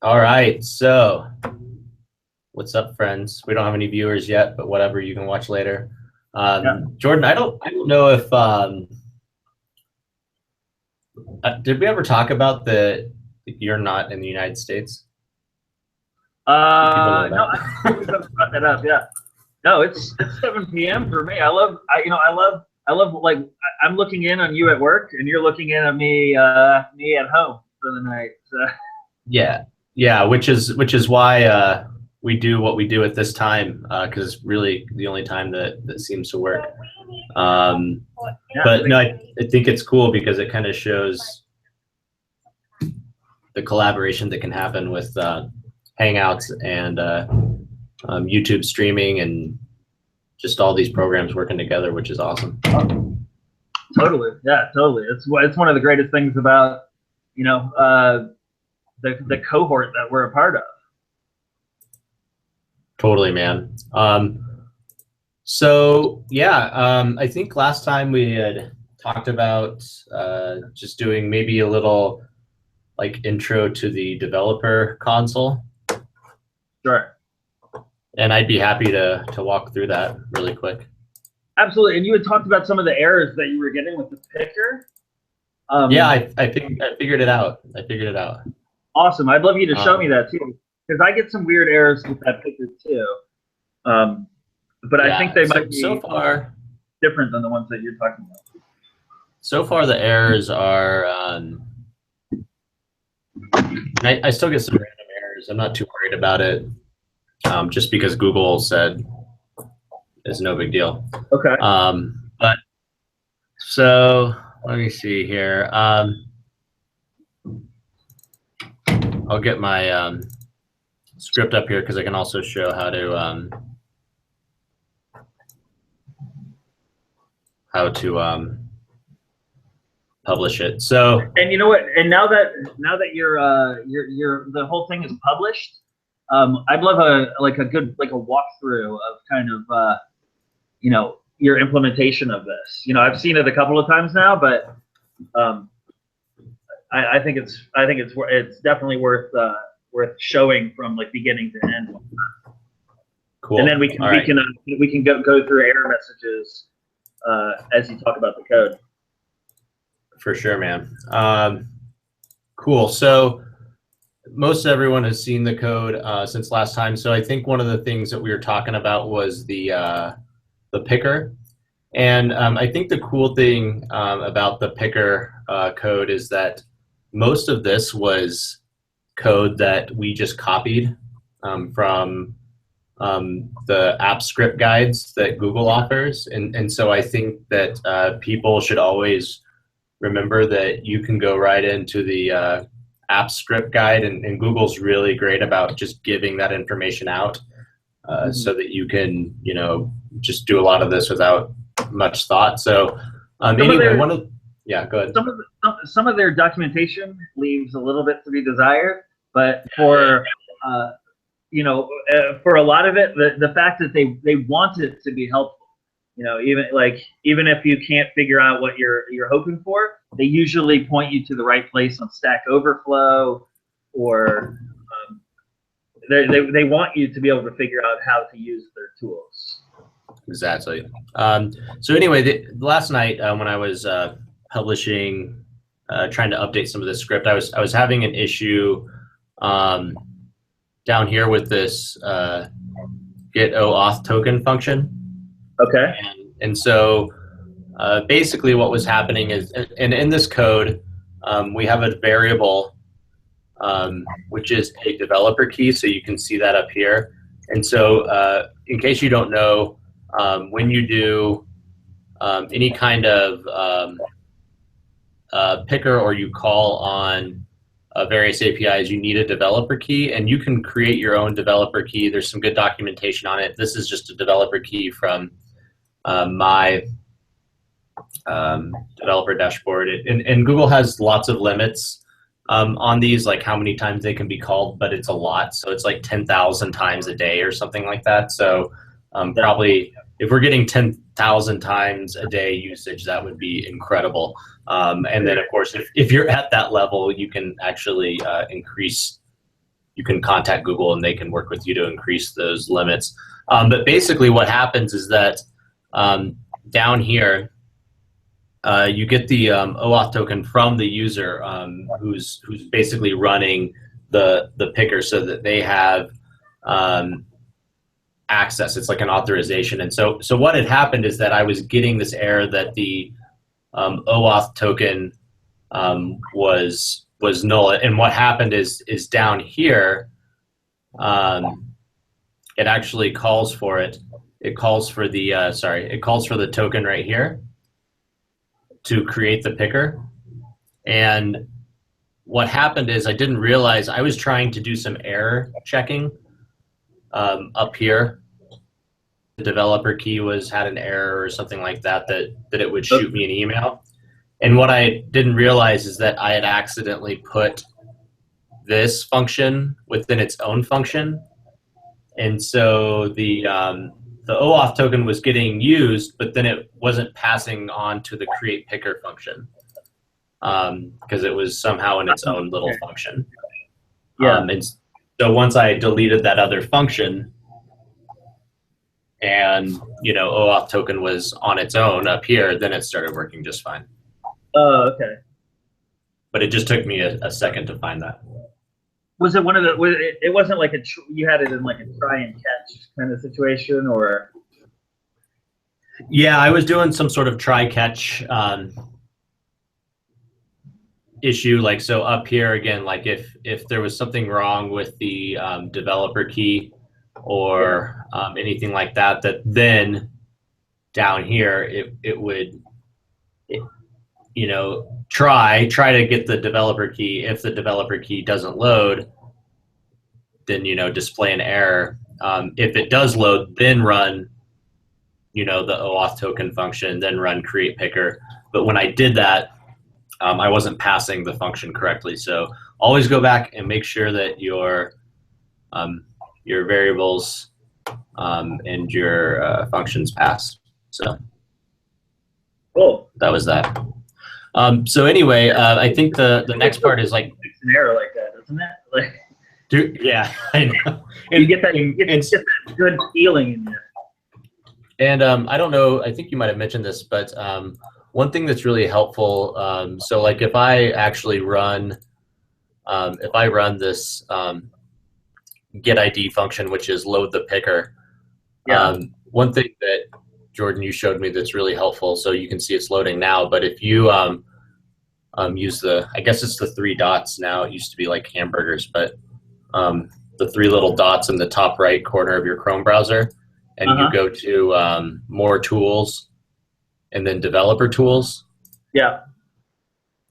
All right, so what's up, friends? We don't have any viewers yet, but whatever, you can watch later. Yeah. Jordan, I don't know if did we ever talk about the you're not in the United States? Do people know No, I that? think we brought that up. Yeah. No, it's 7 p.m. for me. I love like I'm looking in on you at work, and you're looking in on me at home for the night. So. Yeah, yeah, which is why we do what we do at this time because it's really the only time that seems to work. Yeah, But no, I think it's cool because it kind of shows the collaboration that can happen with Hangouts and YouTube streaming and just all these programs working together, which is awesome. totally. Yeah, totally. It's one of the greatest things about the cohort that we're a part of. Totally, man. So yeah, I think last time we had talked about just doing maybe a little like intro to the developer console. Sure. And I'd be happy to walk through that really quick. Absolutely. And you had talked about some of the errors that you were getting with the picker. Yeah, I figured it out. I figured it out. Awesome. I'd love you to show me that too, because I get some weird errors with that picker too. But yeah, I think they might be so far different than the ones that you're talking about. So far, the errors are. I still get some random errors. I'm not too worried about it, just because Google said it's no big deal. Okay. But so let me see here. I'll get my script up here because I can also show how to publish it. So, and you know what? And now that you're the whole thing is published, I'd love a good walkthrough of kind of your implementation of this. I've seen it a couple of times now, but I think it's definitely worth showing from like beginning to end. Cool. And then we can go through error messages as you talk about the code. For sure, man. Cool. So most everyone has seen the code since last time. So I think one of the things that we were talking about was the picker. And I think the cool thing about the picker code is that most of this was code that we just copied from the app script guides that Google offers. And so I think that people should always remember that you can go right into the app script guide, and Google's really great about just giving that information out so that you can, just do a lot of this without much thought. So anyway, yeah, go ahead. Some of their documentation leaves a little bit to be desired, but for for a lot of it, the fact that they want it to be helpful. Even if you can't figure out what you're hoping for, they usually point you to the right place on Stack Overflow, or they want you to be able to figure out how to use their tools. Exactly. So anyway, the last night when I was publishing, trying to update some of the script, I was having an issue down here with this get OAuth token function. Okay. And so basically what was happening is, and in this code, we have a variable, which is a developer key. So you can see that up here. And so in case you don't know, when you do any kind of picker or you call on various APIs, you need a developer key, and you can create your own developer key. There's some good documentation on it. This is just a developer key from my developer dashboard. And Google has lots of limits on these, like how many times they can be called, but it's a lot. So it's like 10,000 times a day or something like that. So probably if we're getting 10,000 times a day usage, that would be incredible. And then, of course, if you're at that level, you can actually increase you can contact Google and they can work with you to increase those limits. But basically what happens is that down here, you get the OAuth token from the user who's basically running the picker, so that they have access. It's like an authorization. And so what had happened is that I was getting this error that the OAuth token was null. And what happened is down here, it actually calls for it. It calls for the it calls for the token right here to create the picker. And what happened is I didn't realize I was trying to do some error checking up here. The developer key had an error or something like that it would shoot me an email. And what I didn't realize is that I had accidentally put this function within its own function. And so the OAuth token was getting used, but then it wasn't passing on to the create picker function because it was somehow in its own little function. Yeah. And so once I deleted that other function, and OAuth token was on its own up here, then it started working just fine. Oh, okay. But it just took me a second to find that. Was it one of the? It wasn't like you had it in like a try and catch kind of situation, or? Yeah, I was doing some sort of try catch issue. Like, so up here again, like if there was something wrong with the developer key or anything like that, then down here it would try to get the developer key. If the developer key doesn't load, then display an error. If it does load, then run the OAuth token function, then run create picker. But when I did that, I wasn't passing the function correctly. So always go back and make sure that your variables and your functions pass. So cool. That was that. So anyway, I think the next part is like an error like that, doesn't it? Like, yeah, I know. And you get that good feeling in there. And I don't know, I think you might have mentioned this, but one thing that's really helpful, so like if I actually run, this get ID function, which is load the picker, one thing that Jordan, you showed me that's really helpful, so you can see it's loading now, but if you use I guess it's the 3 dots now, it used to be like hamburgers, but the 3 little dots in the top right corner of your Chrome browser, and you go to more tools and then developer tools. Yeah.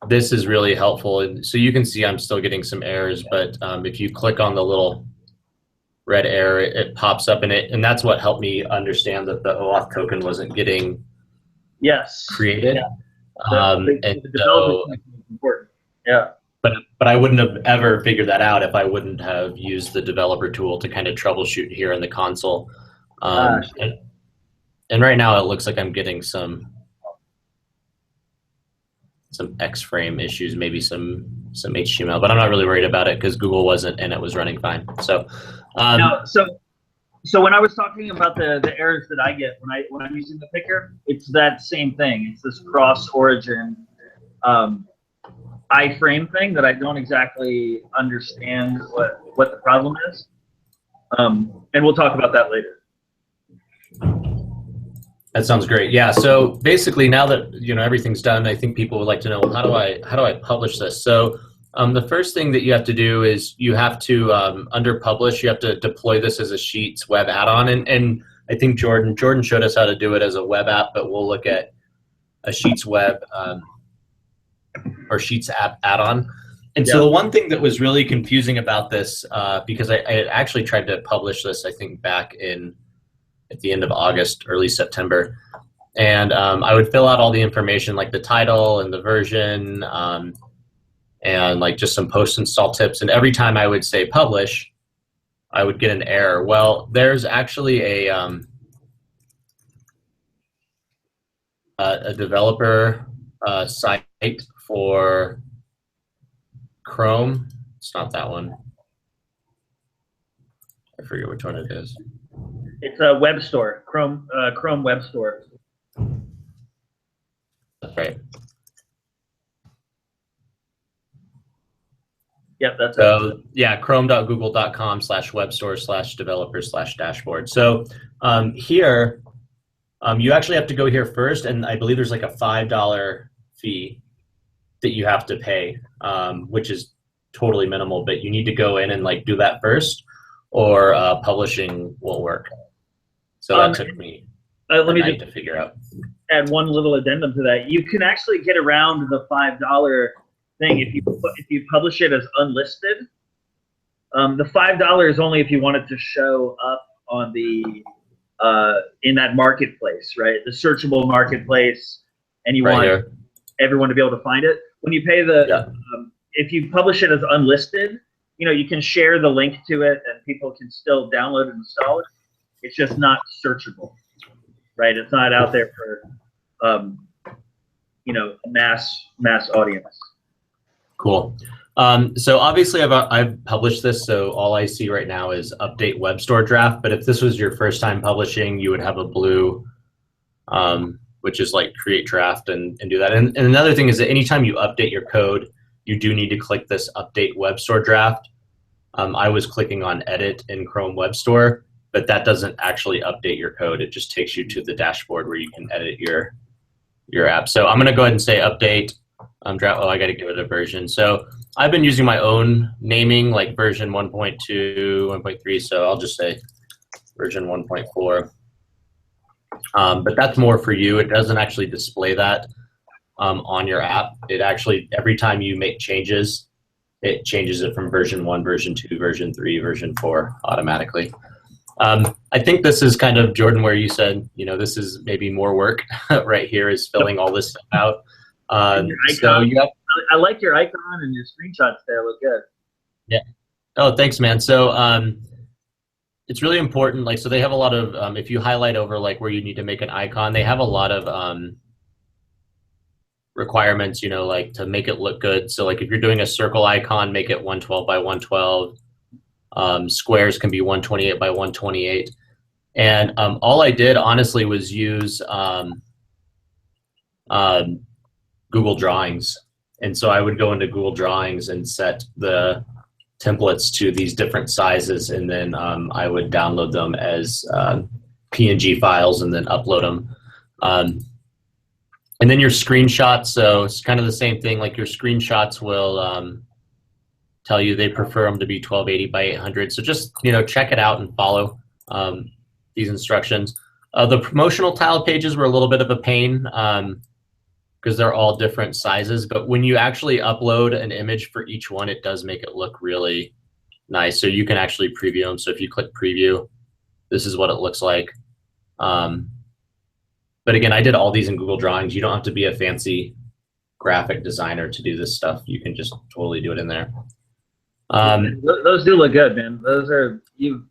This is really helpful. And so you can see I'm still getting some errors, but if you click on the little red arrow, it pops up in it. And that's what helped me understand that the OAuth token wasn't getting created. Yeah. And so, important. Yeah. But I wouldn't have ever figured that out if I wouldn't have used the developer tool to kind of troubleshoot here in the console. And right now it looks like I'm getting some X-frame issues, maybe some HTML, but I'm not really worried about it because Google wasn't and it was running fine. So, so when I was talking about the errors that I get when I'm using the picker, it's that same thing. It's this cross-origin iframe thing that I don't exactly understand what the problem is. And we'll talk about that later. That sounds great. Yeah. So basically, now that everything's done, I think people would like to know, how do I publish this? So the first thing that you have to do is you have to under publish, you have to deploy this as a Sheets web add-on, and I think Jordan showed us how to do it as a web app, but we'll look at a Sheets web or Sheets app add-on. And so the one thing that was really confusing about this, because I had actually tried to publish this, I think back at the end of August, early September. And I would fill out all the information, like the title and the version, and like just some post-install tips. And every time I would say publish, I would get an error. Well, there's actually a developer site for Chrome. It's not that one. I forget which one it is. It's a web store, Chrome web store. That's right. Yep, that's so yeah, chrome.google.com/webstore/developer/dashboard. So here, you actually have to go here first, and I believe there's like a $5 fee that you have to pay, which is totally minimal, but you need to go in and like do that first, or publishing won't work. So that took me let me just to figure out. Add one little addendum to that. You can actually get around the $5 thing if you publish it as unlisted. The $5 is only if you want it to show up on the in that marketplace, right? The searchable marketplace, and you want everyone to be able to find it. When you pay the if you publish it as unlisted, you can share the link to it and people can still download and install it. It's just not searchable, right? It's not out there for mass audience. Cool. So obviously I've published this, so all I see right now is update web store draft. But if this was your first time publishing, you would have a blue, which is like create draft and do that. And another thing is that anytime you update your code, you do need to click this update web store draft. I was clicking on edit in Chrome Web Store, but that doesn't actually update your code. It just takes you to the dashboard where you can edit your app. So I'm gonna go ahead and say update. Oh, I got to give it a version. So I've been using my own naming, like version 1.2, 1.3. So I'll just say version 1.4. But that's more for you. It doesn't actually display that on your app. It actually, every time you make changes, it changes it from version 1, version 2, version 3, version 4 automatically. I think this is kind of, Jordan, where you said, this is maybe more work right here is filling all this stuff out. So you have, I like your icon and your screenshots there look good. Yeah. Oh, thanks, man. So it's really important. Like, so they have a lot of, if you highlight over like where you need to make an icon, they have a lot of requirements, like to make it look good. So like if you're doing a circle icon, make it 112 by 112. Squares can be 128 by 128. And all I did honestly was use Google Drawings. And so I would go into Google Drawings and set the templates to these different sizes, and then I would download them as PNG files and then upload them. And then your screenshots, so it's kind of the same thing, like your screenshots will tell you they prefer them to be 1280 by 800. So just, check it out and follow these instructions. The promotional tile pages were a little bit of a pain, because they're all different sizes, but when you actually upload an image for each one, it does make it look really nice. So you can actually preview them. So if you click preview, this is what it looks like. But again, I did all these in Google Drawings. You don't have to be a fancy graphic designer to do this stuff. You can just totally do it in there. Those do look good, man. Those are, you've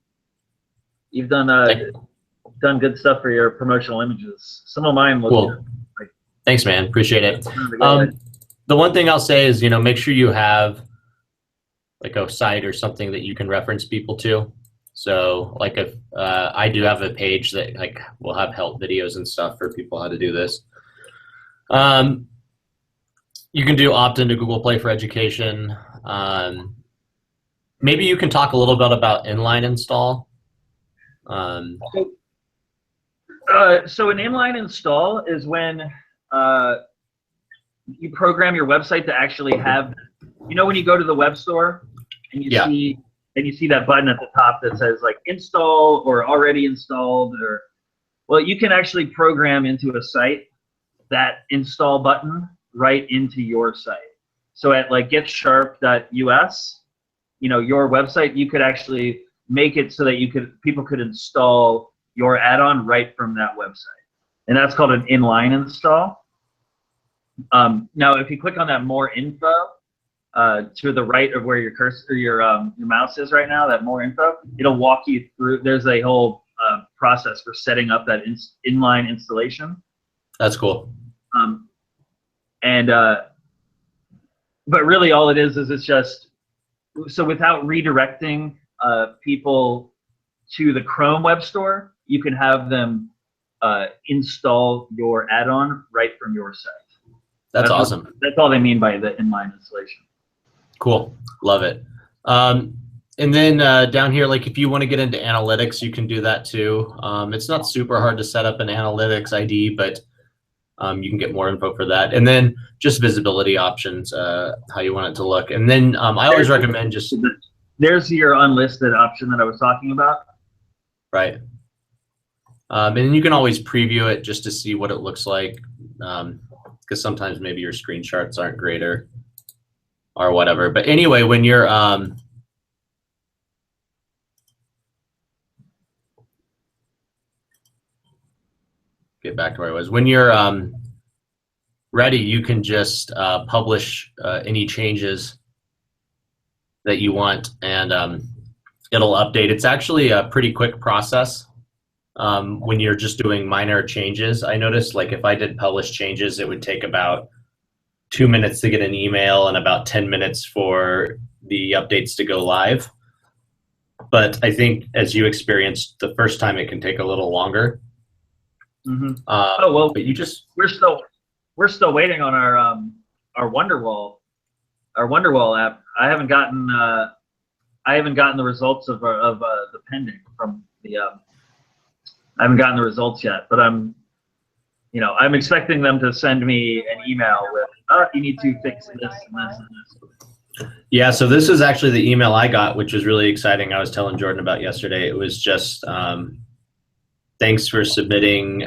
done done good stuff for your promotional images. Some of mine look good. Thanks, man. Appreciate it. The one thing I'll say is, make sure you have like a site or something that you can reference people to. So like if I do have a page that like will have help videos and stuff for people how to do this. You can do opt into Google Play for Education. Maybe you can talk a little bit about inline install. So an inline install is when you program your website to actually have, when you go to the web store and you see that button at the top that says like install or already installed, or well, you can actually program into a site that install button right into your site. So at like getsharp.us, your website, you could actually make it so that people could install your add-on right from that website, and that's called an inline install. Now, if you click on that more info to the right of where your cursor, your mouse is right now, that more info, it'll walk you through. There's a whole process for setting up that inline installation. That's cool. But really, all it is it's just so without redirecting people to the Chrome Web Store, you can have them install your add-on right from your site. That's awesome. That's all they mean by the inline installation. Cool. Love it. And then down here, like if you want to get into analytics, you can do that too. It's not super hard to set up an analytics ID, but you can get more info for that. And then just visibility options, how you want it to look. And then I always recommend just... There's your unlisted option that I was talking about. Right. And then you can always preview it just to see what it looks like. Because sometimes maybe your screenshots aren't great or whatever. But anyway, when you're... get back to where I was. When you're ready, you can just publish any changes that you want, and it'll update. It's actually a pretty quick process when you're just doing minor changes. I noticed, like, if I did publish changes, it would take about 2 minutes to get an email and about 10 minutes for the updates to go live. But I think, as you experienced the first time, it can take a little longer. Mm-hmm. Oh well, but you just we're still waiting on our Wonderwall app. I haven't gotten the results of the pending from the. I haven't gotten the results yet, but I'm expecting them to send me an email with, oh, you need to fix this and this and this. Yeah, so this is actually the email I got, which was really exciting. I was telling Jordan about yesterday. It was just. Thanks for submitting.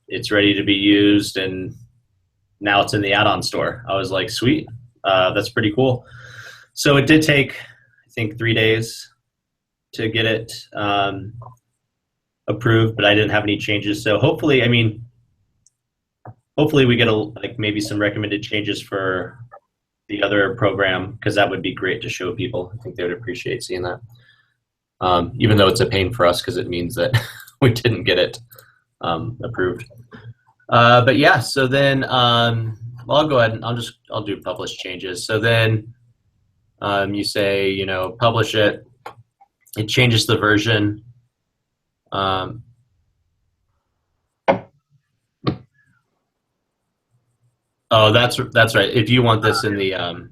It's ready to be used, and now it's in the add-on store. I was like, sweet, that's pretty cool. So it did take, I think, 3 days to get it approved, but I didn't have any changes. So hopefully, hopefully we get maybe some recommended changes for the other program, because that would be great to show people. I think they would appreciate seeing that, even though it's a pain for us because it means that we didn't get it approved. But yeah, so then I'll go ahead and I'll do publish changes. So then you say, publish it. It changes the version. Oh, that's right. If you want this in the,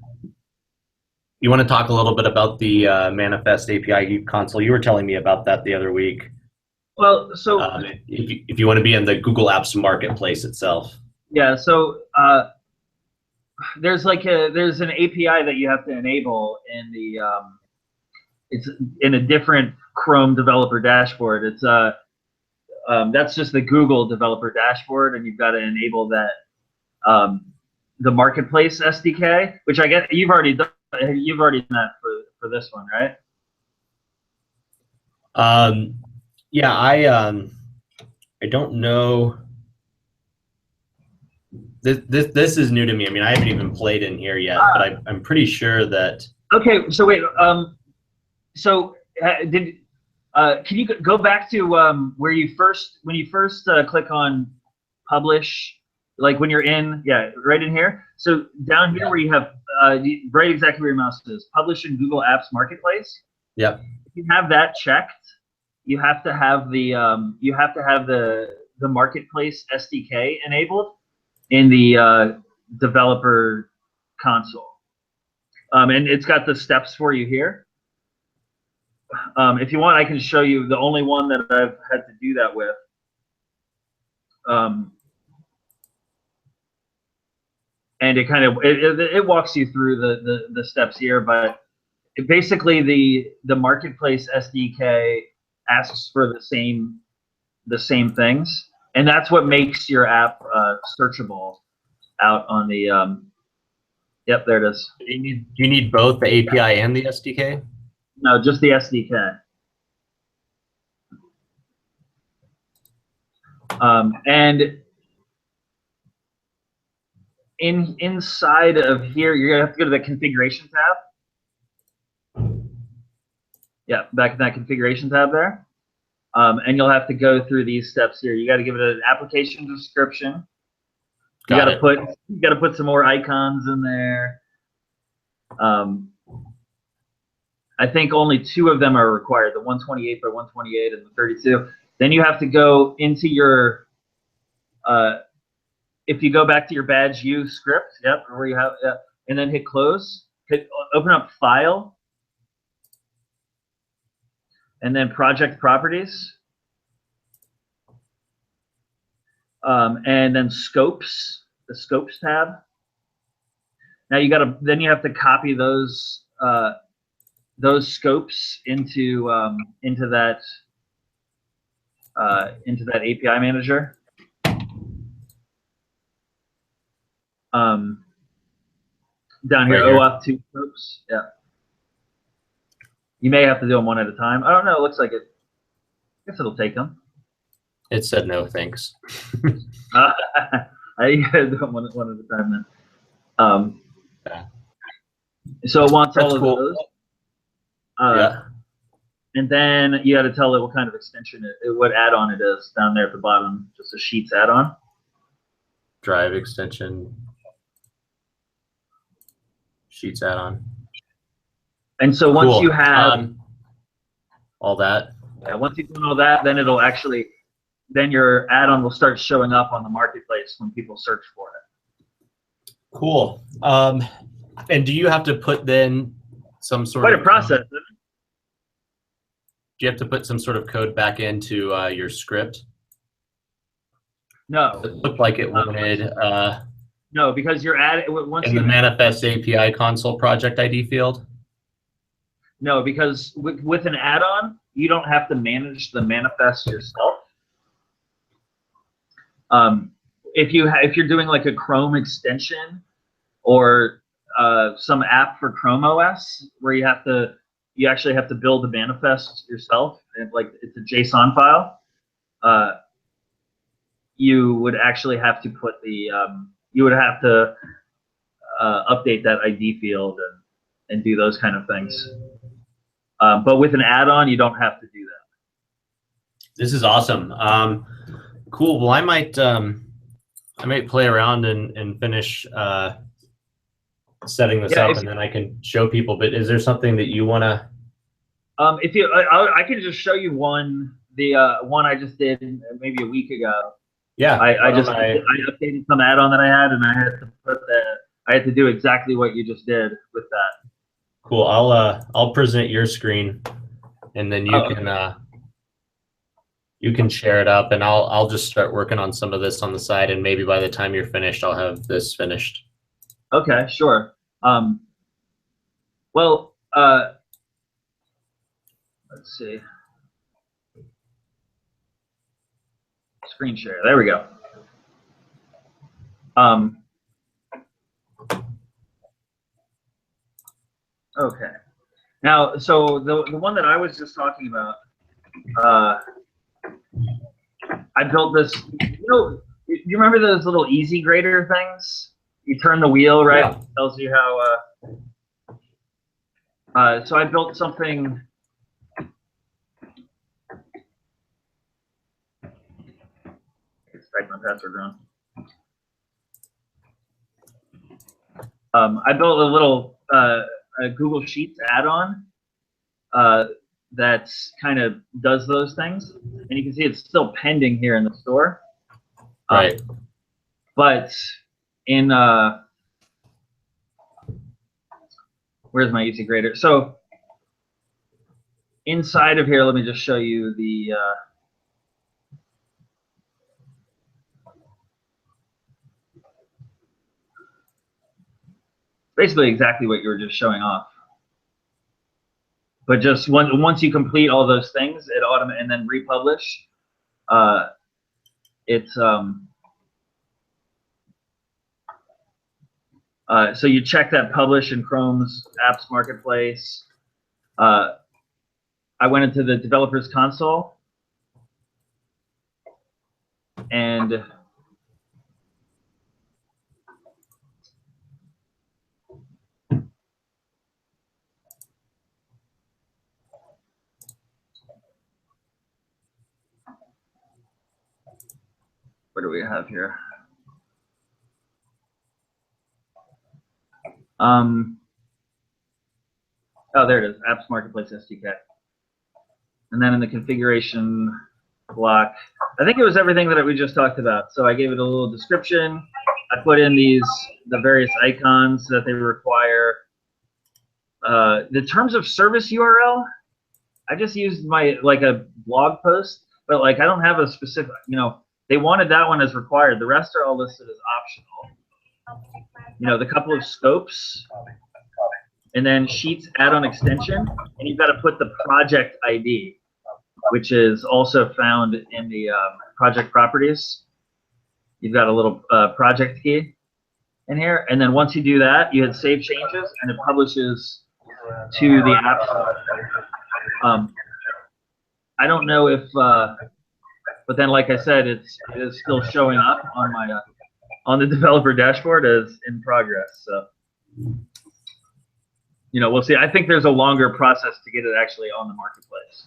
you want to talk a little bit about the Manifest API console. You were telling me about that the other week. Well, so if you want to be in the Google Apps marketplace itself. Yeah, so there's an API that you have to enable in the it's in a different Chrome developer dashboard. It's that's just the Google developer dashboard, and you've got to enable that the marketplace SDK, which I guess you've already done. You've already done that for this one, right? Yeah, I don't know. This is new to me. I haven't even played in here yet, but I'm pretty sure that. Okay, so wait. Can you go back to when you first click on publish, like when you're in, right in here. So down here where you have right exactly where your mouse is, publish in Google Apps Marketplace. Yep. If you have that checked, you have to have the marketplace SDK enabled in the developer console, and it's got the steps for you here. If you want, I can show you the only one that I've had to do that with. And it kind of it walks you through the steps here, but basically the marketplace SDK asks for the same things, and that's what makes your app searchable out on the. Yep, there it is. Do you need both the API and the SDK? No, just the SDK. And inside of here, you're gonna have to go to the configuration tab. Yeah, back in that configuration tab there. And you'll have to go through these steps here. You got to give it an application description. You got to put some more icons in there. I think only 2 of them are required, the 128 by 128 and the 32. Then you have to go into your, if you go back to your badge U script, yep, where you have, and then hit close, open up File, and then Project Properties, and then Scopes, the Scopes tab. Now then you have to copy those scopes into that API manager. Down here, OAuth 2 scopes. Yeah. You may have to do them one at a time. I don't know. It looks like it. I guess it'll take them. It said no thanks. I do them one at a time then. So it wants all of those. Yeah. And then you got to tell it what kind of extension what add-on it is down there at the bottom. Just a Sheets add-on. Drive extension. Sheets add-on. And so once you have all that, once you've done all that, then it'll actually, then your add-on will start showing up on the marketplace when people search for it. Cool. And do you have to put then some sort Quite of a process, isn't it? Do you have to put some sort of code back into your script? No. It looked like it wanted no, because you're once in the manifest API console project ID field. No, because with an add-on, you don't have to manage the manifest yourself. If you're doing like a Chrome extension or some app for Chrome OS where you actually have to build the manifest yourself, and like it's a JSON file, you would actually have to put the update that ID field and do those kind of things. But with an add-on, you don't have to do that. This is awesome. Cool. Well, I might play around and finish setting this up, and then I can show people. But is there something that you want to? I can just show you one. The one I just did maybe a week ago. Yeah. I updated some add-on that I had, and I had to put that. I had to do exactly what you just did with that. Cool. I'll present your screen, and then you can share it up, and I'll just start working on some of this on the side, and maybe by the time you're finished, I'll have this finished. Okay, sure. Well, let's see. Screen share. There we go. Okay. Now, so the one that I was just talking about, I built this. You remember those little easy grader things? You turn the wheel, right? Yeah. It tells you how. So I built something. Let's type my password wrong. I built a little a Google Sheets add-on that kind of does those things, and you can see it's still pending here in the store. Right. But in where's my easy grader? So inside of here, let me just show you the basically exactly what you were just showing off. But just once you complete all those things, it automatically and then republish. So you check that publish in Chrome's Apps Marketplace. I went into the developers console and what do we have here? Oh, there it is, Apps Marketplace SDK. And then in the configuration block, I think it was everything that we just talked about. So I gave it a little description. I put in the various icons that they require. The terms of service URL, I just used like a blog post, but like I don't have a specific, they wanted that one as required. The rest are all listed as optional. The couple of scopes, and then Sheets add-on extension, and you've got to put the project ID, which is also found in the project properties. You've got a little project key in here, and then once you do that, you hit save changes, and it publishes to the app. I don't know if, but then like I said, it is still showing up on my on the developer dashboard as in progress. So we'll see. I think there's a longer process to get it actually on the marketplace.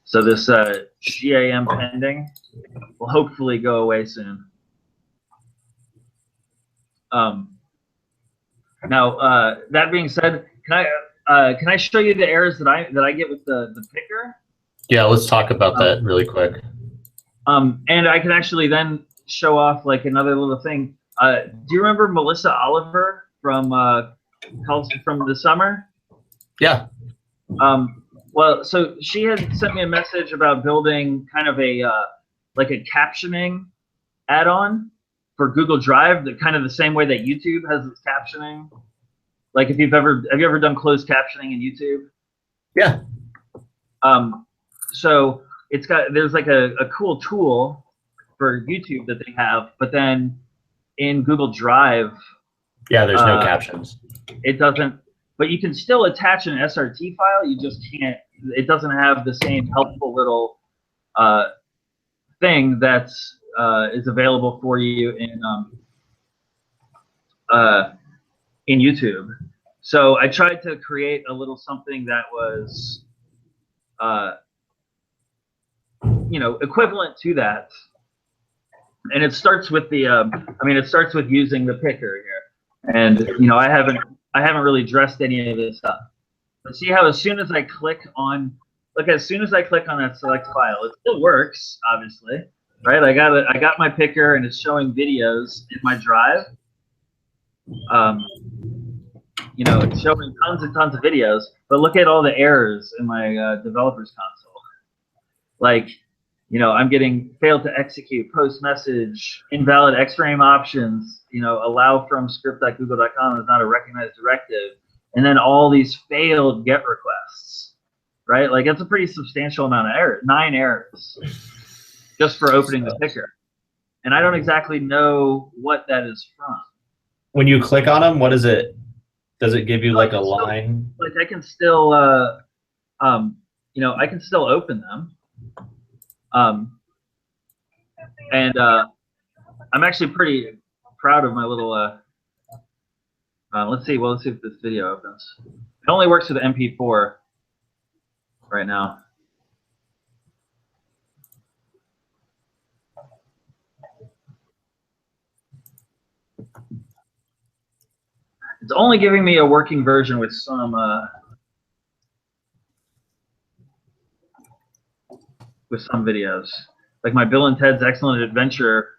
So this GAM pending will hopefully go away soon. Now, that being said, can I show you the errors that I get with the picker? Yeah, let's talk about that really quick. And I can actually then show off like another little thing. Do you remember Melissa Oliver from the summer? Yeah. Well, so she had sent me a message about building kind of a like a captioning add-on for Google Drive, kind of the same way that YouTube has its captioning. Like have you ever done closed captioning in YouTube? Yeah. So there's like a cool tool for YouTube that they have, but then in Google Drive, yeah, there's no captions. It doesn't, but you can still attach an SRT file. You just can't. It doesn't have the same helpful little thing that's is available for you in YouTube. So I tried to create a little something that was, equivalent to that. And it starts with the, it starts with using the picker here. And I haven't really addressed any of this stuff. But see how as soon as I click on, as soon as I click on that select file, it still works, obviously, right? I got my picker and it's showing videos in my drive. It's showing tons and tons of videos, but look at all the errors in my developer's console. Like, I'm getting failed to execute, post message, invalid XFrame options, allow from script.google.com is not a recognized directive, and then all these failed GET requests, right? Like that's a pretty substantial amount of errors, 9 errors just for opening the picker. And I don't exactly know what that is from. When you click on them, what is it? Does it give you like a line? Like I can still, I can still open them. And I'm actually pretty proud of my little, let's see if this video opens. It only works with MP4 right now. It's only giving me a working version with some videos. Like my Bill and Ted's Excellent Adventure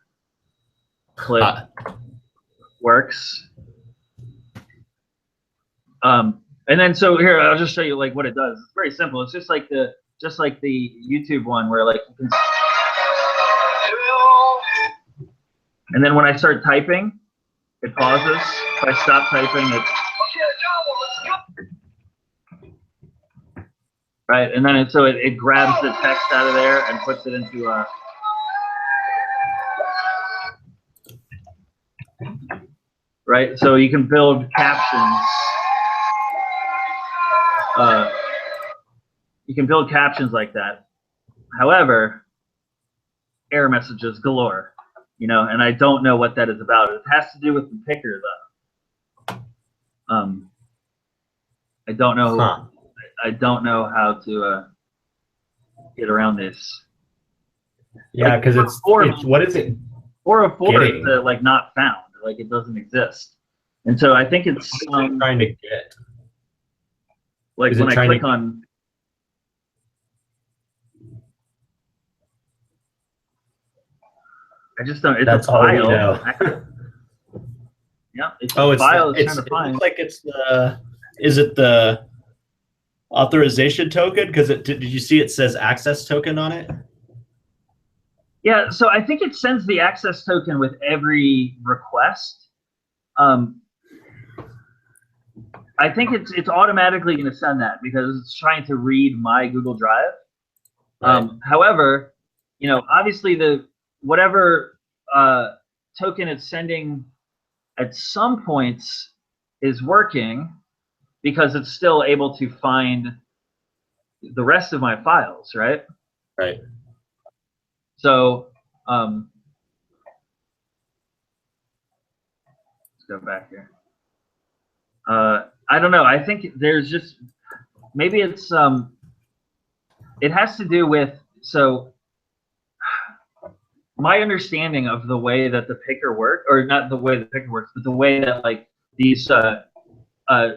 clip works. And then so here I'll just show you like what it does. It's very simple. It's just like the YouTube one where like you can, and then when I start typing, it pauses. If I stop typing, it right, and then it grabs the text out of there and puts it into a right. So you can build captions. You can build captions like that. However, error messages galore, and I don't know what that is about. It has to do with the picker, though. I don't know. Huh. I don't know how to get around this. Yeah, because it's what is it? 404 is like not found, like it doesn't exist, and so I think it's trying to get. Like Is when it I trying click to? on, I just don't. It's a That's all we file. know. Yeah, it's Oh, a it's file. It's trying it's. to It looks find. like it's the. Is it the authorization token? Because did you see it says access token on it? Yeah, so I think it sends the access token with every request. I think it's automatically going to send that because it's trying to read my Google Drive. Right. However, you know, obviously the whatever token it's sending at some points is working because it's still able to find the rest of my files, right? Right. So let's go back here. I don't know. I think there's just maybe it's it has to do with my understanding of the way that the picker works, or not the way the picker works, but the way that like these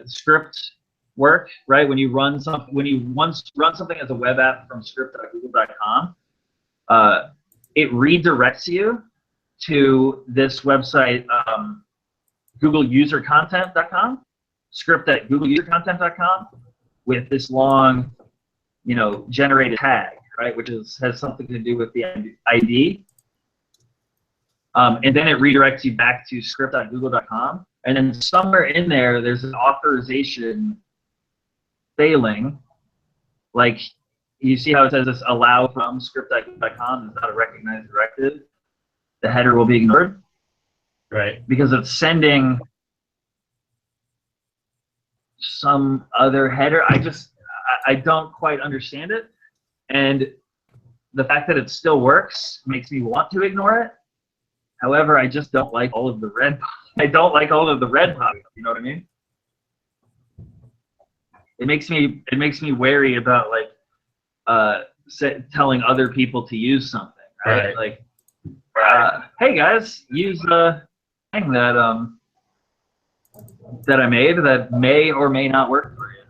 scripts work, right? When you run run something as a web app from script.google.com, it redirects you to this website, googleusercontent.com, script.googleusercontent.com, with this long, you know, generated tag, right, which has something to do with the ID. And then it redirects you back to script.google.com. And then somewhere in there, there's an authorization failing. Like, you see how it says this allow from script.google.com is not a recognized directive. The header will be ignored. Right. Because it's sending some other header. I don't quite understand it. And the fact that it still works makes me want to ignore it. However, I just don't like all of the red. I don't like all of the red pop-up. You know what I mean? It makes me wary about like telling other people to use something, right? Like, hey guys, use the thing that that I made that may or may not work for you.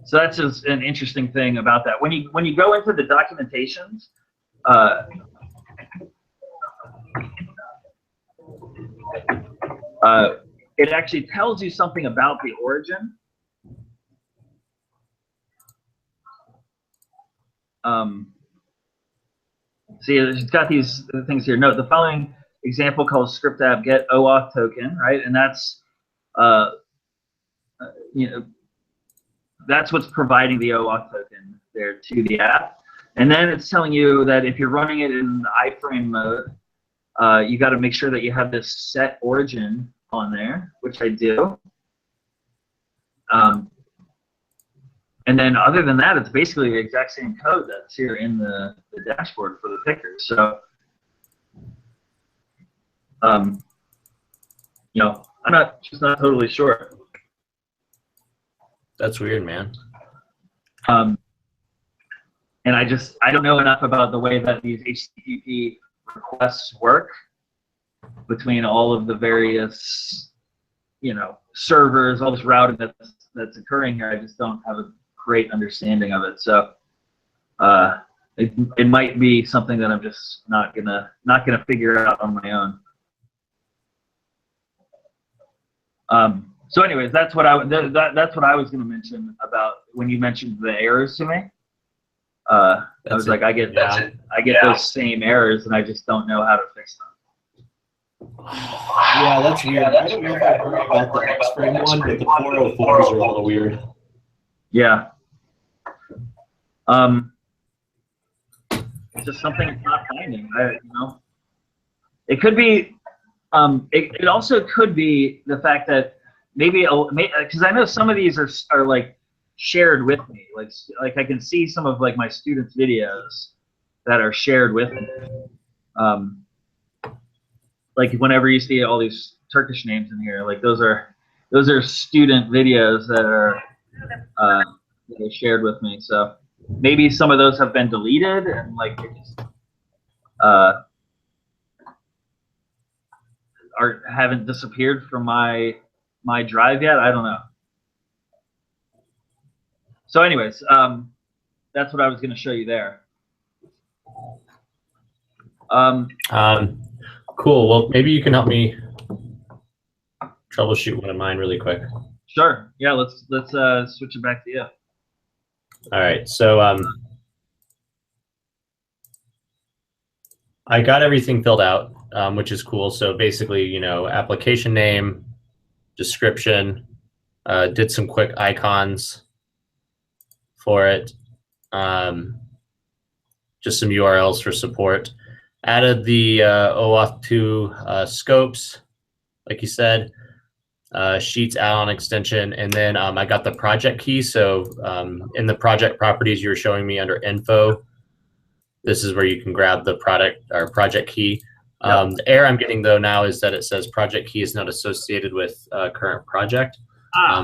So that's just an interesting thing about that. When you go into the documentations, it actually tells you something about the origin. See, it's got these things here. Note the following example calls script app get OAuth token, right? And that's you know, that's what's providing the OAuth token there to the app. And then it's telling you that if you're running it in iframe mode, you got to make sure that you have this set origin on there, which I do. And then other than that, it's basically the exact same code that's here in the dashboard for the picker. So, you know, I'm just not totally sure. That's weird, man. And I don't know enough about the way that these HTTP requests work between all of the various, you know, servers, all this routing that's occurring here. I just don't have a great understanding of it. So it might be something that I'm just not gonna figure out on my own. So anyways, that's what I was going to mention about when you mentioned the errors to me. I was like, I get those same errors, and I just don't know how to fix them. Yeah, that's weird. I don't know if I've heard about the X-Frame one, but the 404s are a little weird. Yeah. It's just something it's not finding. You know, it could be. It also could be the fact that maybe because I know some of these are like shared with me. Like I can see some of like my students' videos that are shared with me. Like whenever you see all these Turkish names in here, like those are student videos that are shared with me. So maybe some of those have been deleted and like they just haven't disappeared from my my drive yet. I don't know. So anyways, that's what I was going to show you there. Cool. Well, maybe you can help me troubleshoot one of mine really quick. Sure. Yeah. Let's switch it back to you. All right. So I got everything filled out, which is cool. So basically, you know, application name, description, did some quick icons for it, just some URLs for support. Added the OAuth 2 scopes, like you said, Sheets add-on extension, and then I got the project key. So in the project properties you were showing me under info, this is where you can grab the product or project key. The error I'm getting though now is that it says project key is not associated with current project.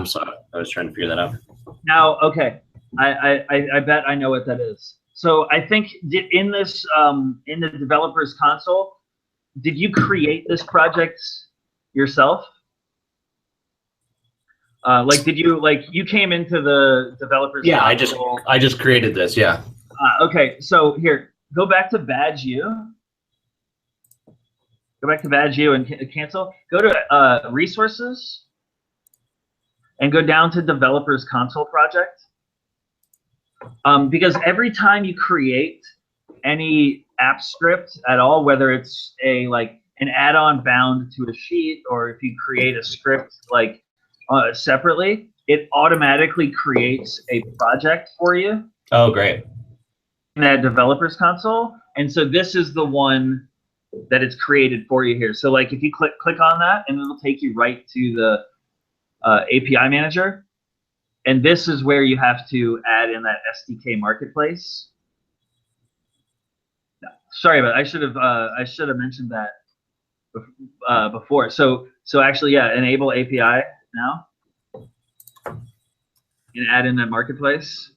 So I was trying to figure that out. Now, okay, I bet I know what that is. So I think in this in the developers console, did you create this project yourself? Like, did you you came into the developers? Yeah, console? I just created this. Yeah. Okay, so here, go back to badge U. Go back to badge U and cancel. Go to resources and go down to developers console project. Because every time you create any app script at all, whether it's an add-on bound to a sheet, or if you create a script separately, it automatically creates a project for you. Oh, great. In that developers console, and so this is the one that it's created for you here. So if you click on that, and it'll take you right to the API manager. And this is where you have to add in that SDK marketplace. No, sorry about it. I should have mentioned that before. So actually, yeah, enable API now and add in that marketplace.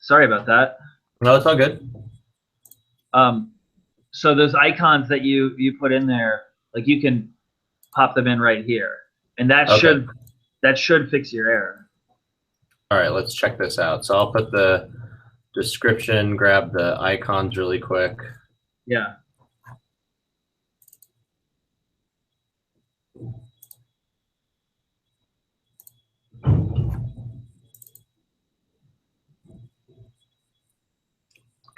Sorry about that. No, it's all good. So those icons that you put in there, you can pop them in right here, and that should fix your error. All right, let's check this out. So I'll put the description, grab the icons really quick. Yeah.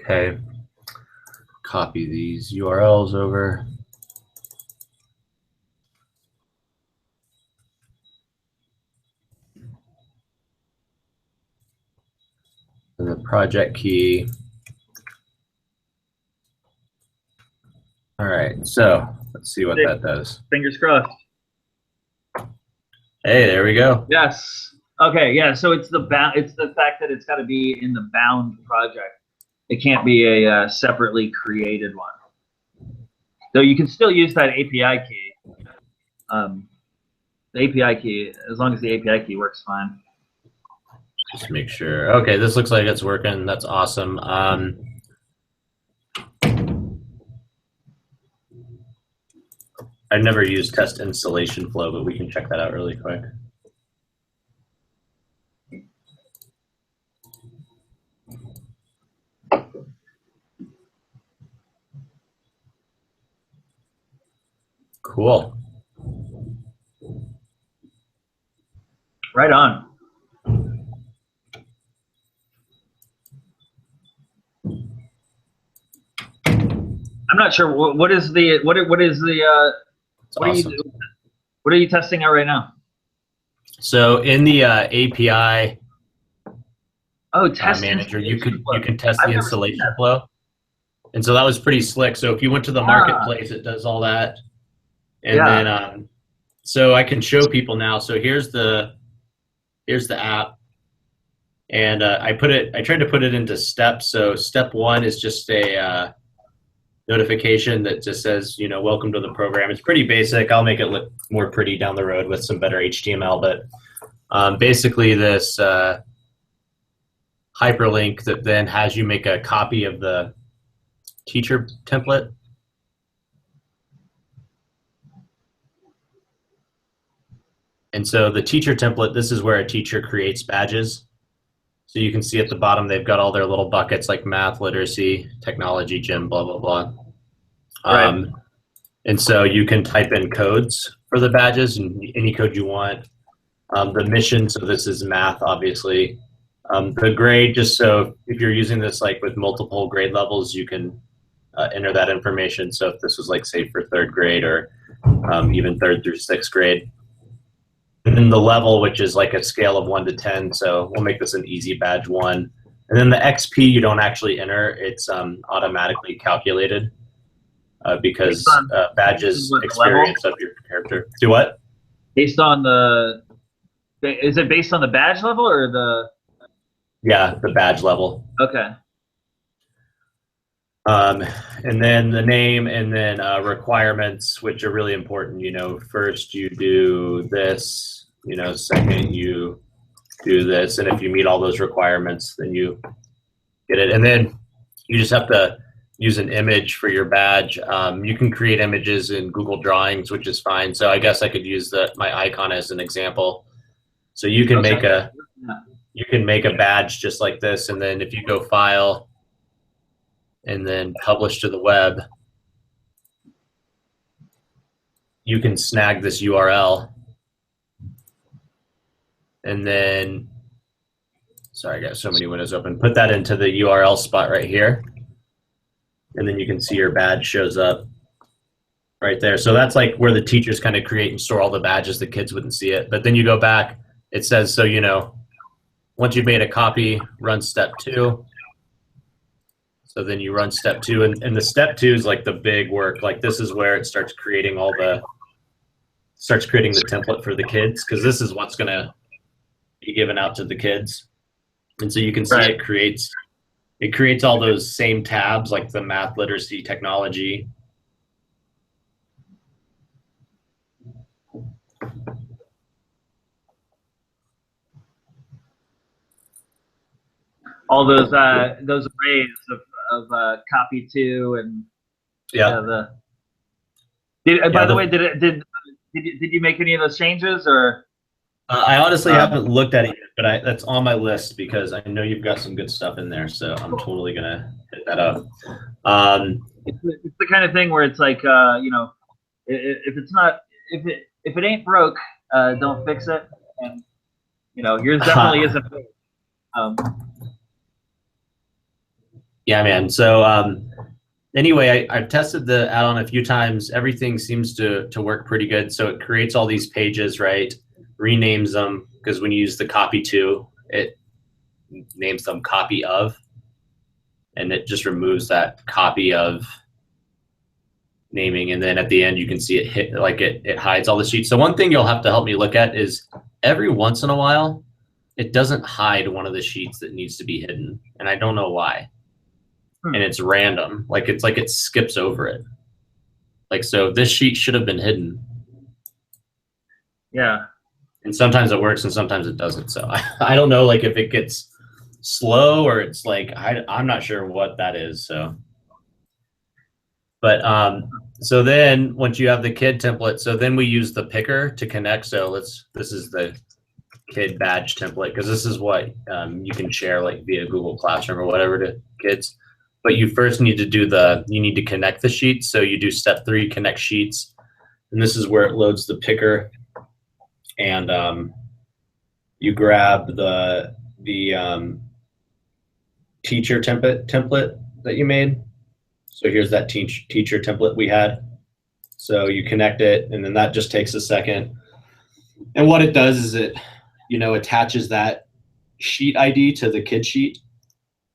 Okay. Copy these URLs over. And the project key. All right, so let's see what that does. Fingers crossed. Hey, there we go. Yes. Okay. Yeah. So it's the fact that it's got to be in the bound project. It can't be a separately created one. Though you can still use that API key. The API key, as long as the API key works fine. Just make sure. Okay, this looks like it's working. That's awesome. I've never used test installation flow, but we can check that out really quick. Cool. Right on. I'm not sure what are you testing out right now? So in the API test manager, you can test the installation flow, and so that was pretty slick. So if you went to the marketplace, it does all that, and then so I can show people now. So here's the app, and I tried to put it into steps. So step 1 is just a notification that just says, welcome to the program. It's pretty basic. I'll make it look more pretty down the road with some better HTML, but basically this hyperlink that then has you make a copy of the teacher template. And so the teacher template, this is where a teacher creates badges. So you can see at the bottom, they've got all their little buckets like math, literacy, technology, gym, blah, blah, blah. Right. And so you can type in codes for the badges, and any code you want. The mission, so this is math, obviously. The grade, just so if you're using this like with multiple grade levels, you can enter that information. So if this was like, say, for third grade or even third through sixth grade. And then the level, which is like a scale of 1 to 10. So we'll make this an easy badge 1. And then the XP, you don't actually enter. It's automatically calculated because badges experience of your character. Do what? Based on the, is it based on the badge level or the? Yeah, the badge level. Okay. And then the name, and then requirements, which are really important. You know, first you do this, you know, second you do this. And if you meet all those requirements, then you get it. And then you just have to use an image for your badge. You can create images in Google Drawings, which is fine. So I guess I could use my icon as an example. So you can make a badge just like this. And then if you go File, and then publish to the web, you can snag this URL. And then, sorry, I got so many windows open. Put that into the URL spot right here. And then you can see your badge shows up right there. So that's like where the teachers kind of create and store all the badges. The kids wouldn't see it. But then you go back, it says, so, you know, once you've made a copy, run step 2. So then you run step 2, and the step 2 is like the big work. Like this is where it starts creating the template for the kids, because this is what's gonna be given out to the kids. And so you can see it creates all those same tabs, like the math, literacy, technology. All those arrays of copy 2 and by the way, did you make any of those changes, or? I honestly haven't looked at it yet, but that's on my list because I know you've got some good stuff in there, so I'm totally gonna hit that up. It's the kind of thing where it's like, you know, if it ain't broke, don't fix it, and you know, yours definitely isn't. Yeah, man. So anyway, I've tested the add-on a few times. Everything seems to work pretty good. So it creates all these pages, right? Renames them, because when you use the copy to, it names them copy of, and it just removes that copy of naming. And then at the end, you can see it hides all the sheets. So one thing you'll have to help me look at is every once in a while, it doesn't hide one of the sheets that needs to be hidden. And I don't know why. And it's random. Like it skips over it. Like, so this sheet should have been hidden. Yeah. And sometimes it works and sometimes it doesn't. So I don't know, like if it gets slow or it's like, I'm not sure what that is. So, but so then once you have the kid template, so then we use the picker to connect. So this is the kid badge template, because this is what you can share like via Google Classroom or whatever to kids. But you first need to you need to connect the sheets. So you do step 3, connect sheets. And this is where it loads the picker. And you grab the teacher template that you made. So here's that teacher template we had. So you connect it, and then that just takes a second. And what it does is it, you know, attaches that sheet ID to the kid sheet,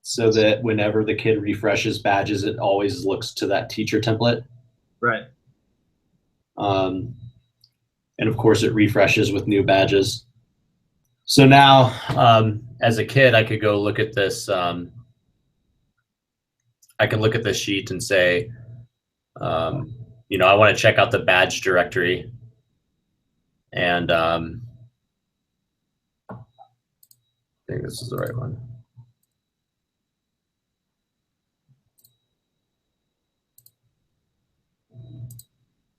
so that whenever the kid refreshes badges, it always looks to that teacher template. Right. And of course, it refreshes with new badges. So now, as a kid, I could go look at this. I could look at this sheet and say, you know, I want to check out the badge directory. And I think this is the right one.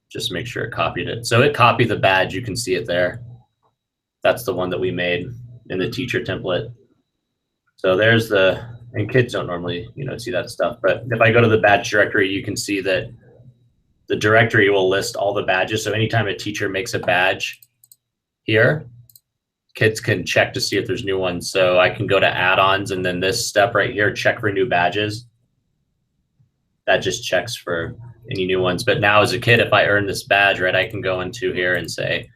Just make sure it copied it. So it copied the badge. You can see it there. That's the one that we made in the teacher template. So there's and kids don't normally, see that stuff. But if I go to the badge directory, you can see that the directory will list all the badges. So anytime a teacher makes a badge here, kids can check to see if there's new ones. So I can go to add-ons, and then this step right here, check for new badges. That just checks for any new ones. But now as a kid, if I earn this badge, right, I can go into here and say,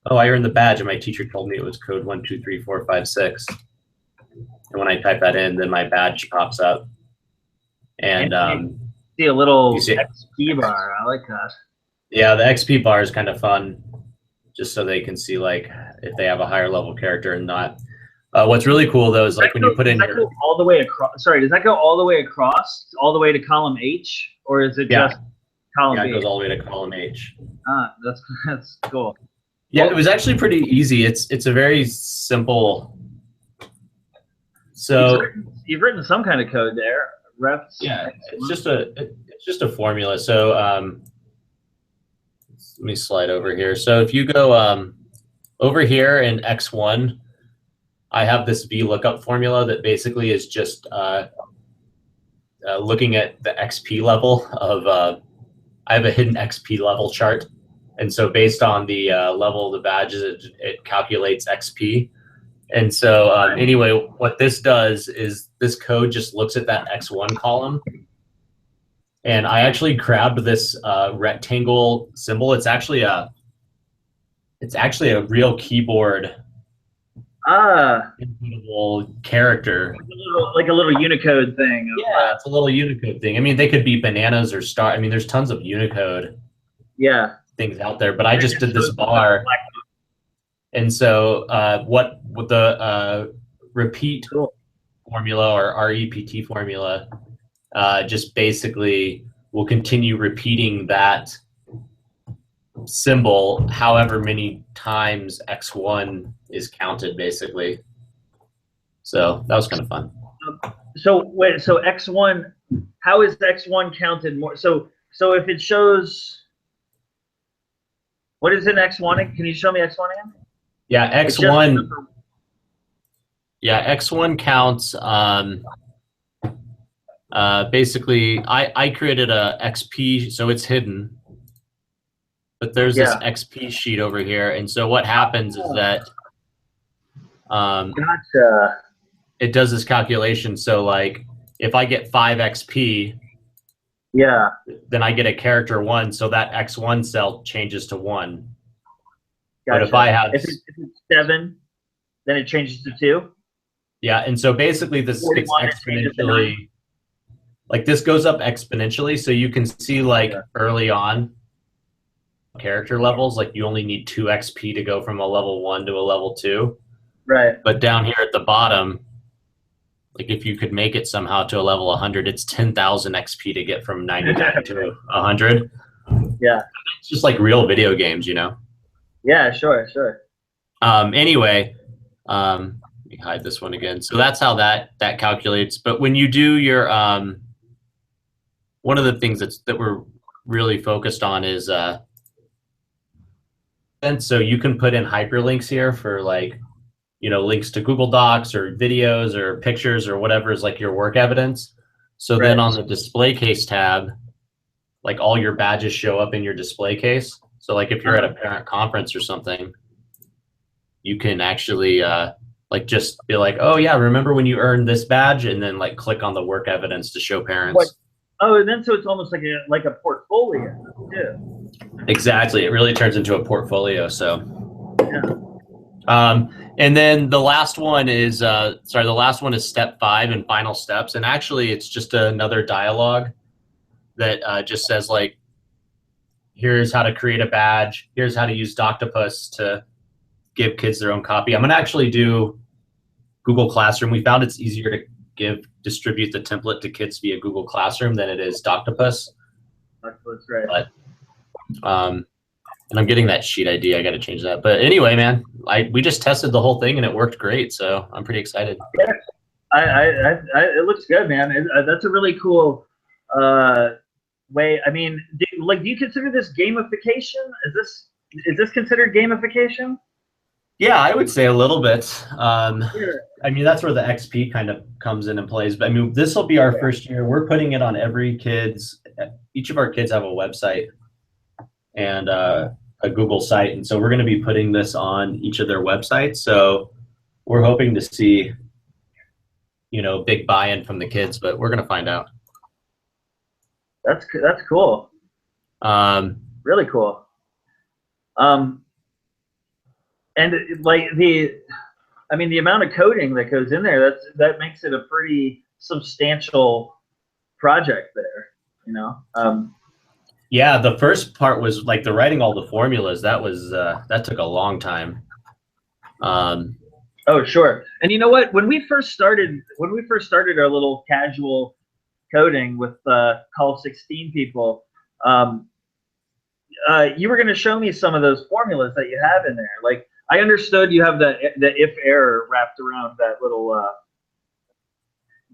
oh, I earned the badge, and my teacher told me it was code 123456. And when I type that in, then my badge pops up. And see a little XP bar. I like that. Yeah, the XP bar is kind of fun, just so they can see like if they have a higher level character or not. What's really cool though is like when you put in your all the way across. Sorry, does that go all the way across, all the way to column H, or is it just column B? Yeah, it goes all the way to column H. Ah, that's cool. Yeah, it was actually pretty easy. It's a very simple. So you've written some kind of code there. Refs. Yeah, it's just a formula. So let me slide over here. So if you go over here in X1, I have this VLOOKUP formula that basically is just looking at the XP level of. I have a hidden XP level chart, and so based on the level of the badges, it calculates XP. And so anyway, what this does is this code just looks at that X1 column. And I actually grabbed this rectangle symbol. It's actually a real keyboard inputable character. Like a little Unicode thing. Yeah, it's a little Unicode thing. I mean, they could be bananas or star. I mean, there's tons of Unicode things out there, but I just did this bar. And so what the repeat formula or REPT formula just basically will continue repeating that symbol however many times X1 is counted, basically. So that was kind of fun. So wait, so X1, how is X1 counted more? So if it shows, what is in X1? Can you show me X1 again? Yeah, X1. Yeah, X1 counts. Basically, I created a XP, so it's hidden. But there's this XP sheet over here, and so what happens is that it does this calculation. So like, if I get 5 XP, then I get a character 1, so that X1 cell changes to 1. Gotcha. But if I have if it's 7, then it changes to 2. Yeah, and so basically this gets exponentially, like this goes up exponentially. So you can see like early on character levels, like you only need 2 XP to go from a level 1 to a level 2. Right. But down here at the bottom, like if you could make it somehow to a level 100, it's 10,000 XP to get from 99 to 100. Yeah. It's just like real video games, you know? Yeah, sure. Anyway, let me hide this one again. So that's how that calculates. But when you do your, one of the things that we're really focused on is, and so you can put in hyperlinks here for like, links to Google Docs or videos or pictures or whatever is like your work evidence. So then on the display case tab, like all your badges show up in your display case. So like if you're at a parent conference or something, you can actually like just be like, oh yeah, remember when you earned this badge, and then like click on the work evidence to show parents. What? Oh, and then so it's almost like a portfolio too. Exactly, it really turns into a portfolio. So, yeah. And then the last one is the last one is step 5 and final steps, and actually it's just another dialogue that just says like, here's how to create a badge. Here's how to use Doctopus to give kids their own copy. I'm going to actually do Google Classroom. We found it's easier to distribute the template to kids via Google Classroom than it is Doctopus. That's right. But, and I'm getting that sheet ID. I got to change that. But anyway, man, we just tested the whole thing and it worked great. So I'm pretty excited. Yeah, it looks good, man. That's a really cool way. I mean, do you consider this gamification? Is this considered gamification? Yeah, I would say a little bit. Sure. I mean, that's where the XP kind of comes in and plays. But I mean, this will be our Yeah. first year. We're putting it on each of our kids have a website and a Google site. And so we're going to be putting this on each of their websites. So we're hoping to see, big buy-in from the kids, but we're going to find out. That's cool. Really cool. And like the amount of coding that goes in there, that makes it a pretty substantial project there, Yeah, the first part was like the writing all the formulas. That took a long time. Oh, sure. And you know what? When we first started our little casual coding with Call 16 people, you were going to show me some of those formulas that you have in there. Like, I understood you have the if error wrapped around that little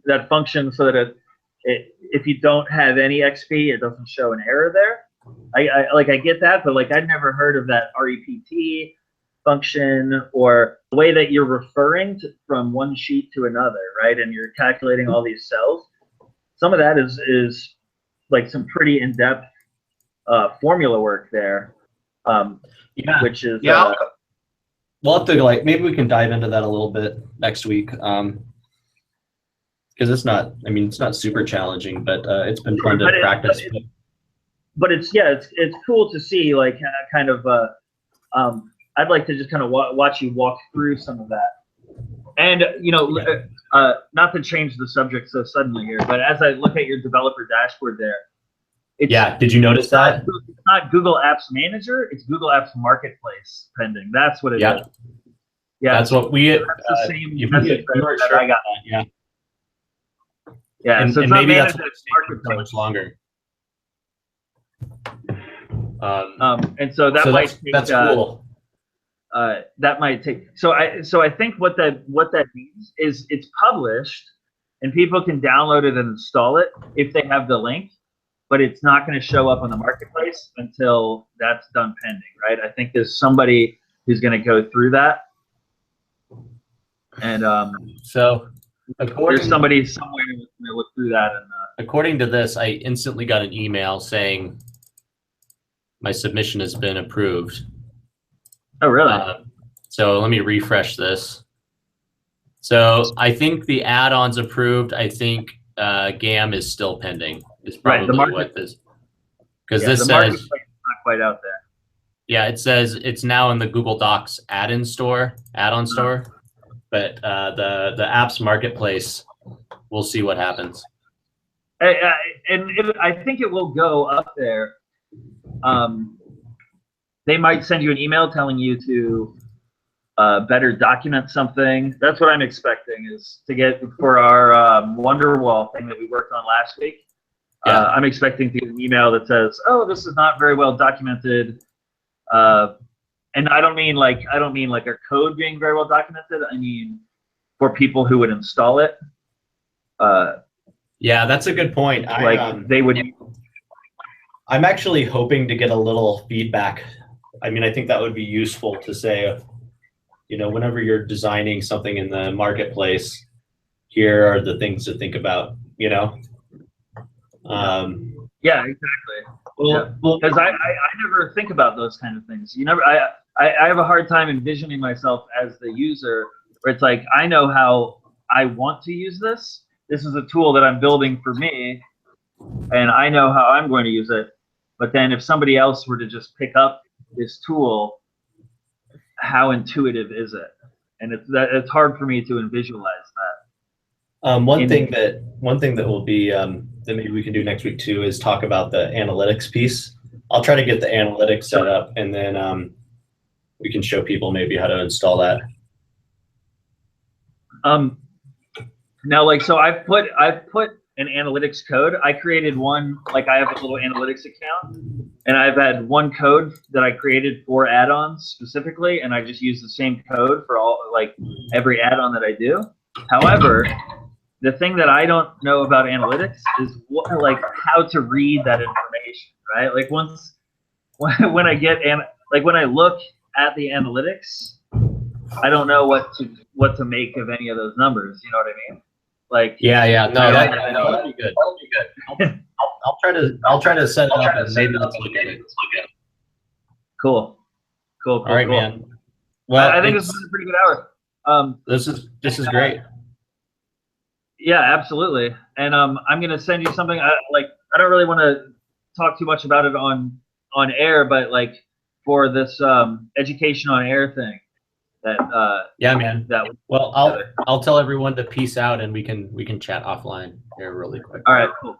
that function, so that if you don't have any XP, it doesn't show an error there. I get that, but like I'd never heard of that REPT function, or the way that you're referring from one sheet to another, right? And you're calculating all these cells. Some of that is like some pretty in-depth formula work there. Yeah, which is we'll have to maybe we can dive into that a little bit next week. Because it's not super challenging, but it's been fun to practice. But it's cool to see, like, kind of I'd like to just kind of watch you walk through some of that. And not to change the subject so suddenly here, but as I look at your developer dashboard there, did you notice that? It's not Google Apps Manager, it's Google Apps Marketplace pending. That's what it is. Yeah, that's what we. That's the same message that I got. Yeah. Yeah, and, so it's and maybe not that's what's so much longer. And so that might take, that's cool. That might take. So I think what that means is it's published, and people can download it and install it if they have the link, but it's not going to show up on the marketplace until that's done pending, right? I think there's somebody who's going to go through that, and so there's somebody somewhere who's going to look through that. And according to this, I instantly got an email saying my submission has been approved. Oh, really? So let me refresh this. So I think the add-ons approved. I think GAM is still pending. Is probably right, what this, because this says marketplace is not quite out there. Yeah, it says it's now in the Google Docs add-on store, but the apps marketplace, we'll see what happens. And I think it will go up there. They might send you an email telling you to better document something. That's what I'm expecting, is to get for our Wonderwall thing that we worked on last week. Yeah. I'm expecting to get an email that says, "Oh, this is not very well documented," and I don't mean like our code being very well documented. I mean for people who would install it. Yeah, that's a good point. They would. I'm actually hoping to get a little feedback. I mean, I think that would be useful to say, whenever you're designing something in the marketplace, here are the things to think about, Yeah, exactly. Well, because I never think about those kind of things. I have a hard time envisioning myself as the user, where it's like, I know how I want to use this. This is a tool that I'm building for me, and I know how I'm going to use it. But then if somebody else were to just pick up this tool, how intuitive is it? And it's hard for me to visualize that. One thing that will be that maybe we can do next week too is talk about the analytics piece. I'll try to get the analytics set up, and then we can show people maybe how to install that. Now, so I've put an analytics code. I created one, I have a little analytics account, and I've had one code that I created for add-ons specifically, and I just use the same code for every add-on that I do. However, the thing that I don't know about analytics is how to read that information, right? When I look at the analytics, I don't know what to make of any of those numbers. You know what I mean? Like, yeah. No, I that'd don't know. be good. I'll try to set it up and maybe let's look at it. Cool. All right, cool. man. Well, I think this is a pretty good hour. This is great. Yeah, absolutely. And I'm gonna send you something. I don't really want to talk too much about it on air, but like for this education on air thing, that yeah, man. that well, I'll tell everyone to peace out, and we can chat offline here really quick. all right, cool.